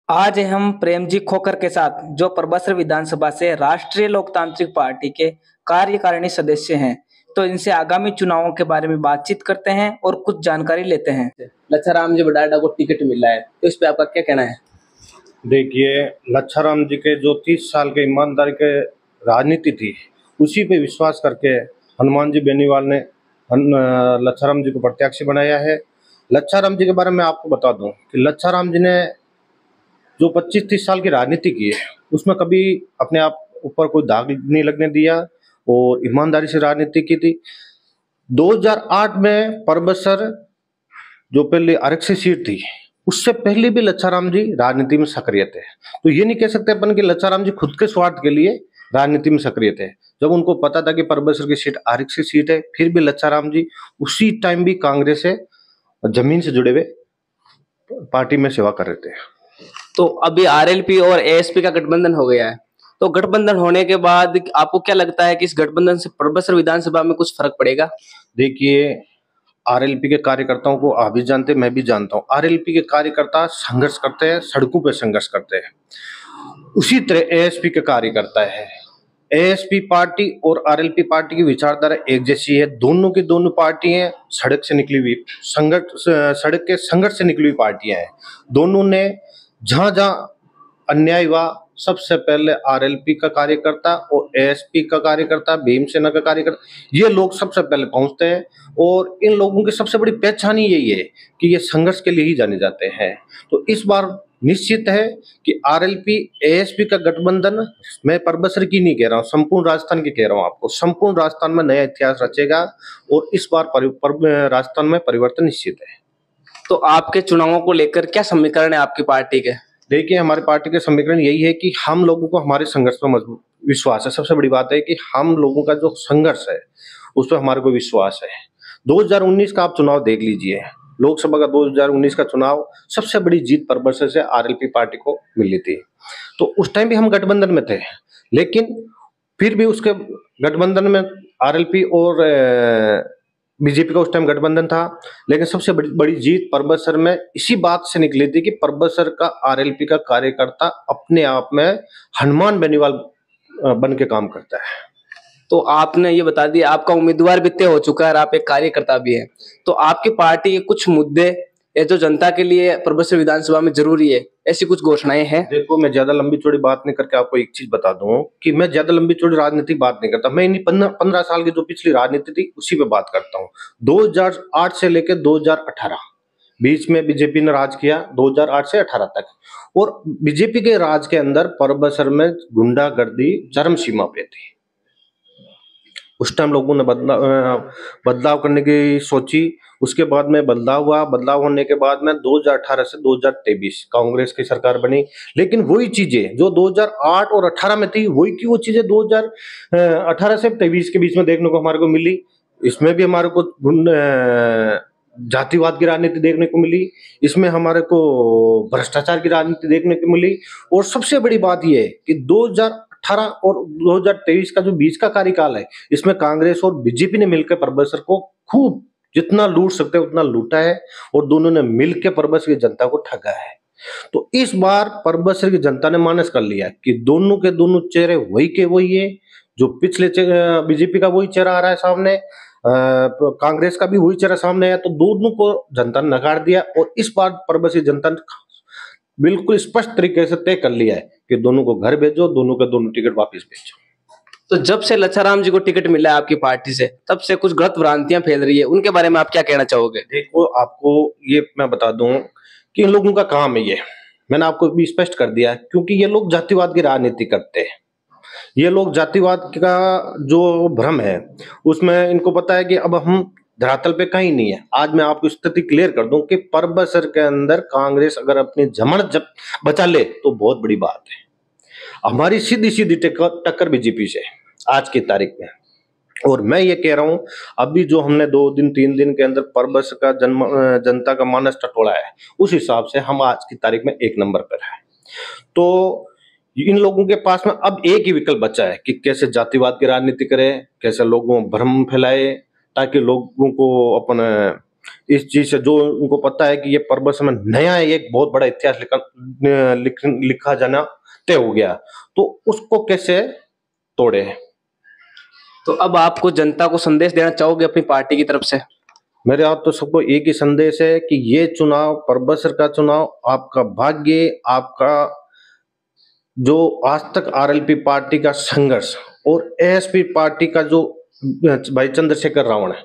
आज हम प्रेमजी खोखर के साथ जो परबसर विधानसभा से राष्ट्रीय लोकतांत्रिक पार्टी के कार्यकारिणी सदस्य हैं, तो इनसे आगामी चुनावों के बारे में बातचीत करते हैं और कुछ जानकारी लेते हैं। लच्छाराम जी बडाडा को टिकट मिला है, तो इस पे आपका क्या कहना है? देखिए, लच्छाराम जी के जो 30 साल के ईमानदारी के राजनीति थी, उसी पे विश्वास करके हनुमान जी बेनीवाल ने लच्छाराम जी को प्रत्याशी बनाया है। लच्छाराम जी के बारे में आपको बता दूं कि लच्छाराम जी ने जो 25-30 साल की राजनीति की है, उसमें कभी अपने आप ऊपर कोई दाग नहीं लगने दिया और ईमानदारी से राजनीति की थी। 2008 में परबसर जो पहले आरक्षित सीट थी, उससे पहले भी लच्छाराम जी राजनीति में सक्रिय थे। तो ये नहीं कह सकते अपन कि लच्छाराम जी खुद के स्वार्थ के लिए राजनीति में सक्रिय थे। जब उनको पता था कि परबसर की सीट आरक्षित सीट है, फिर भी लच्छाराम जी उसी टाइम भी कांग्रेस से जमीन से जुड़े हुए पार्टी में सेवा कर रहे थे। तो अभी आरएलपी और एएसपी का गठबंधन हो गया है, तो गठबंधन होने के बाद आपको क्या लगता है कि इस गठबंधन से परबसर विधानसभा में कुछ फर्क पड़ेगा? देखिए, आरएलपी के कार्यकर्ताओं को आप भी जानते हैं, मैं भी जानता हूँ। आरएलपी के कार्यकर्ता संघर्ष करते हैं, सड़कों पे संघर्ष करते हैं। उसी तरह एएसपी के कार्यकर्ता है। एएसपी पार्टी और आरएलपी पार्टी की विचारधारा एक जैसी है। दोनों की दोनों पार्टियां सड़क से निकली हुई सड़क के संघर्ष से निकली हुई पार्टियां हैं। दोनों ने जहां जहां अन्याय हुआ, सबसे पहले आरएलपी का कार्यकर्ता और एएसपी का कार्यकर्ता, भीमसेना का कार्यकर्ता, ये लोग सबसे पहले पहुंचते हैं। और इन लोगों की सबसे बड़ी पहचान ही यही है कि ये संघर्ष के लिए ही जाने जाते हैं। तो इस बार निश्चित है कि आरएलपी एएसपी का गठबंधन, मैं परबसर की नहीं कह रहा हूँ, संपूर्ण राजस्थान की कह रहा हूँ आपको, संपूर्ण राजस्थान में नया इतिहास रचेगा और इस बार राजस्थान में परिवर्तन निश्चित है। तो आपके चुनावों को लेकर क्या समीकरण है आपकी पार्टी के? देखिए, हमारी पार्टी के समीकरण यही है कि हम लोगों को हमारे संघर्ष पर मजबूत विश्वास है। सबसे बड़ी बात है कि हम लोगों का जो संघर्ष है उस पर हमारे को विश्वास है। 2019 का आप चुनाव देख लीजिए, लोकसभा का 2019 का चुनाव, सबसे बड़ी जीत परबसर से आरएलपी पार्टी को मिली थी। तो उस टाइम भी हम गठबंधन में थे, लेकिन फिर भी उसके गठबंधन में आरएलपी और बीजेपी का उस टाइम गठबंधन था। लेकिन सबसे बड़ी बड़ी जीत परबसर में इसी बात से निकली थी कि परबसर का आरएलपी का कार्यकर्ता अपने आप में हनुमान बेनीवाल बन के काम करता है। तो आपने ये बता दिया, आपका उम्मीदवार भी तय हो चुका है और आप एक कार्यकर्ता भी हैं। तो आपकी पार्टी के कुछ मुद्दे ये जो जनता के लिए परबसर विधानसभा में जरूरी है, ऐसी कुछ घोषणाएं हैं? देखो, मैं ज्यादा लंबी चौड़ी बात नहीं करके आपको एक चीज बता दूं कि मैं ज्यादा लंबी चौड़ी राजनीतिक बात नहीं करता। मैं इन्हीं 15 साल की जो पिछली राजनीति थी उसी पे बात करता हूँ। 2008 से लेकर 2018 बीच में बीजेपी ने राज किया, 2008 से 18 तक। और बीजेपी के राज के अंदर परबसर में गुंडागर्दी चरम सीमा पे थी। उस टाइम लोगों ने बदलाव करने की सोची। उसके बाद में बदलाव हुआ। बदलाव होने के बाद में 2018 से 2023 कांग्रेस की सरकार बनी। लेकिन वही चीजें जो 2008 और 18 में थी, वही की वो चीजें 2018 से 23 के बीच में देखने को हमारे को मिली। इसमें भी हमारे को जातिवाद की राजनीति देखने को मिली, इसमें हमारे को भ्रष्टाचार की राजनीति देखने को मिली। और सबसे बड़ी बात यह है कि 2018 और 2023 का जो बीच का कार्यकाल है, इसमें कांग्रेस और बीजेपी ने मिलकर परबसर को खूब जितना लूट सकते उतना लूटा है और दोनों ने मिलकर परबसर की जनता को ठगा है। तो इस बार परबसर की जनता ने मानस कर लिया कि दोनों के दोनों चेहरे वही के वही है। जो पिछले बीजेपी का वही चेहरा आ रहा है सामने, कांग्रेस का भी वही चेहरा सामने है। तो दोनों को जनता ने नकार दिया और इस बार परबसर जनता ने बिल्कुल स्पष्ट तरीके से तय कर लिया है कि दोनों को घर भेजो, दोनों के दोनों टिकट वापस भेजो। तो जब से लच्छाराम जी को टिकट मिला है आपकी पार्टी से, तब से कुछ गलत भ्रांतियां फैल रही है, उनके बारे में आप क्या कहना चाहोगे? देखो, आपको ये मैं बता दूं कि इन लोगों का काम है ये, मैंने आपको भी स्पष्ट कर दिया है, क्योंकि ये लोग जातिवाद की राजनीति करते हैं। ये लोग जातिवाद का जो भ्रम है उसमें इनको पता है कि अब हम धरातल पे कहीं नहीं है। आज मैं आपको स्थिति क्लियर कर दूं कि परबसर के अंदर कांग्रेस अगर अपनी जमानत जब बचा ले तो बहुत बड़ी बात है। हमारी सीधी सीधी टक्कर बीजेपी से आज की तारीख में। और मैं ये कह रहा हूं, अभी जो हमने 2 दिन 3 दिन के अंदर परबसर का जनता का मानस टटोला है, उस हिसाब से हम आज की तारीख में 1 नंबर पर है। तो इन लोगों के पास में अब एक ही विकल्प बचा है कि कैसे जातिवाद की राजनीति करें, कैसे लोगों में भ्रम फैलाए, ताकि लोगों को अपन इस चीज से जो उनको पता है कि ये परबस में नया एक बहुत बड़ा इतिहास लिखा जाना तय हो गया, तो उसको कैसे तोड़े। तो अब आपको जनता को संदेश देना चाहोगे अपनी पार्टी की तरफ से? मेरे आप तो सबको एक ही संदेश है कि ये चुनाव, परबसर का चुनाव, आपका भाग्य, आपका जो आज तक आरएलपी पार्टी का संघर्ष और एएसपी पार्टी का जो भाई चंद्रशेखर रावण है,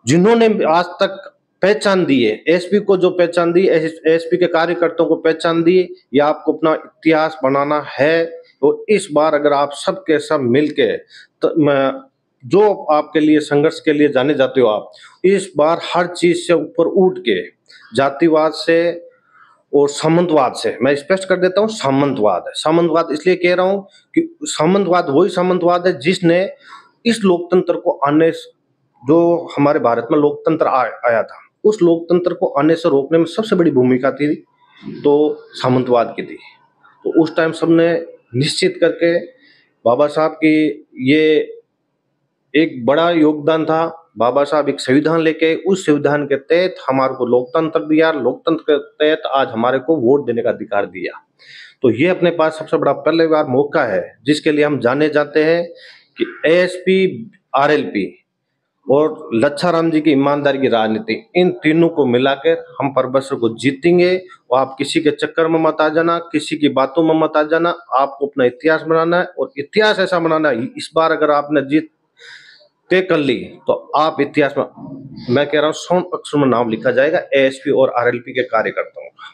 जिन्होंने आज तक पहचान दी है, एसपी को जो पहचान दी, एसपी के कार्यकर्ताओं को पहचान दी, या आपको अपना इतिहास बनाना है, तो इस बार अगर आप सबके सब मिलके तो जो आपके लिए संघर्ष के लिए जाने जाते हो, आप इस बार हर चीज से ऊपर उठ के जातिवाद से और सामंतवाद से, मैं स्पष्ट कर देता हूं, सामंतवाद है। सामंतवाद इसलिए कह रहा हूं कि सामंतवाद वही सामंतवाद है जिसने इस लोकतंत्र को आने, जो हमारे भारत में लोकतंत्र आया था, उस लोकतंत्र को आने से रोकने में सबसे बड़ी भूमिका थी तो सामंतवाद की थी। तो उस टाइम सबने निश्चित करके बाबा साहब की ये एक बड़ा योगदान था। बाबा साहब एक संविधान लेके, उस संविधान के तहत हमारे को लोकतंत्र दिया, लोकतंत्र के तहत आज हमारे को वोट देने का अधिकार दिया। तो ये अपने पास सबसे बड़ा पहले बार मौका है जिसके लिए हम जाने जाते हैं कि एएसपी, आरएलपी और लच्छाराम जी की ईमानदारी की राजनीति, इन तीनों को मिलाकर हम परबसर को जीतेंगे। और आप किसी के चक्कर में मत आ जाना, किसी की बातों में मत आ जाना, आपको अपना इतिहास बनाना है और इतिहास ऐसा बनाना है। इस बार अगर आपने जीत तय कर ली तो आप इतिहास में, मैं कह रहा हूँ, 100 अक्षर में नाम लिखा जाएगा एएसपी और आरएलपी के कार्यकर्ताओं का।